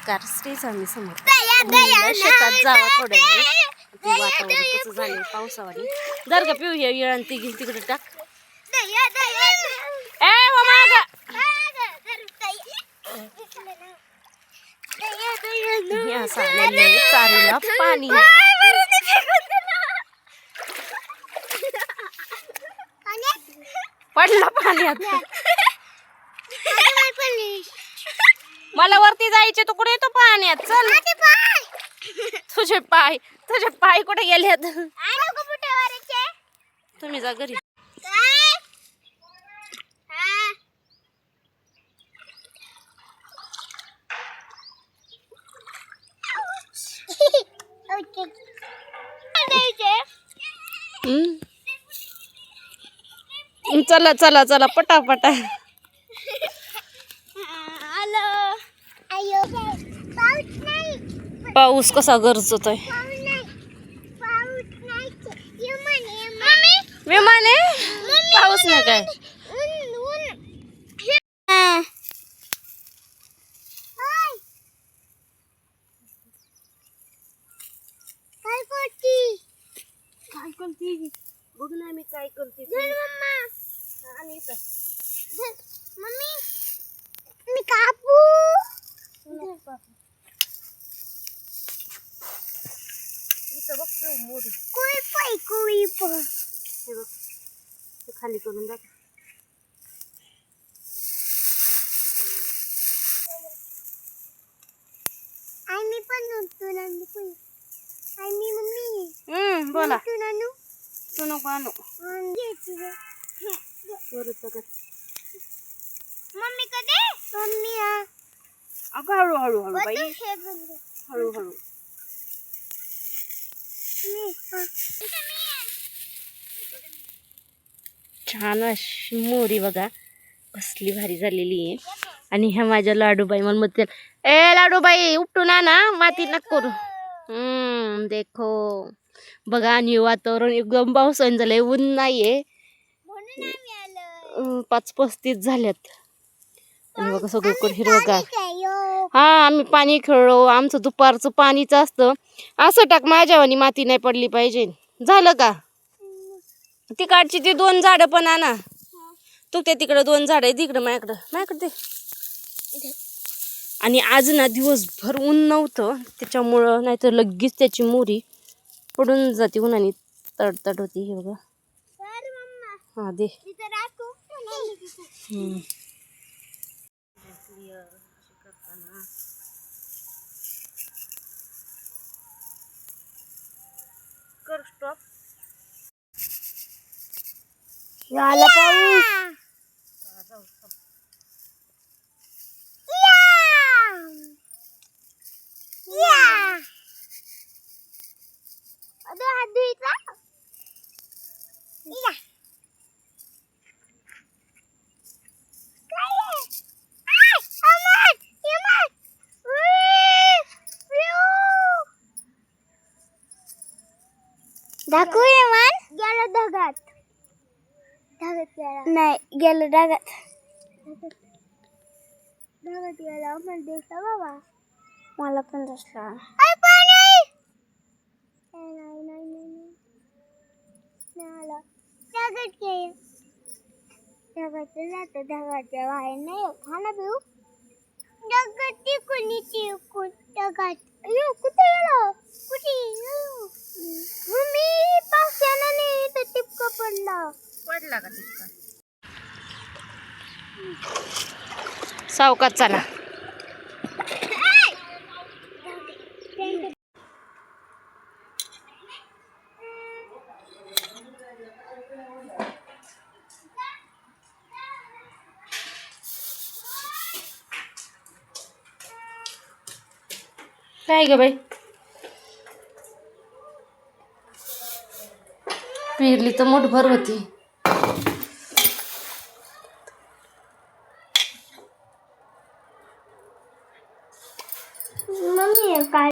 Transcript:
नमस्कार, श्री स्वामी समर्थ. शेतात जावा थोडं वेळ. वातावरण कसं झालं पावसावानी. जर का पिऊ येळ ती घेऊन तिकडे टाक. चारीला पाणी पडला पाण्यात. मला वरती जायचे तू कुठे येतो पाण्यात. चल तुझे पाय कुठे गेलेत. तुम्ही जा घरी. चला चला चला पटापटा. पाऊस कसा गरजत आहे. विमान आहे पाऊस नाही काय. काय करती बघ ना मी काय करते. मम्मी मी कापू इथं बघ मोरी कोई हे बघ ते खाली करून दाखव. आम्ही पण नव्हतो नानू कोई आम्ही मम्मी बोला तू नानू तू नको आणू. मम्मी कधी मम्मी अगं हळू हळू हळू बाई हळू हळू. छान अशी मोरी बघा कसली भारी झालेली आहे. आणि ह्या माझ्या लाडूबाई मला म्हणते ए लाडूबाई उपटून आणा माती नका करू. देखो बघा. आणि वातावरण एकदम पावसाने झालंय. ऊन नाहीये. 5:35 झाल्यात. आणि बघा सगळीकडे हिरवगार. हा आम्ही पाणी खेळलो. आमचं दुपारचं पाणीच असतं. असं टाक माझ्यावानी माती नाही पडली पाहिजे. झालं का. तिकडची ती 2 झाडं पण आणा. तू ते तिकडे 2 झाड आहे तिकडे माझ्याकडे दे. आणि आज ना दिवसभर ऊन नव्हतं त्याच्यामुळं नाहीतर लगेच त्याची मोरी पडून जाते उन्हाने तडतड होती. हे बघा हा दे. कर स्टॉप. झाला पाऊस. दाखवू मान गेलं ढगात नाही गेलं ढगात गेला मला दिसला बाबा. मला पण दिसला. ढगाच्या बाहेर नाही हा ना पिऊ. ढगात कोणी ढगात कुठे गेलो कुठे मम्मी पावसाला नाही तर टिपका पडला का तितका. सावकाश चला. काय ग बाई पेरली तर मोठभर होती. मम्मी काय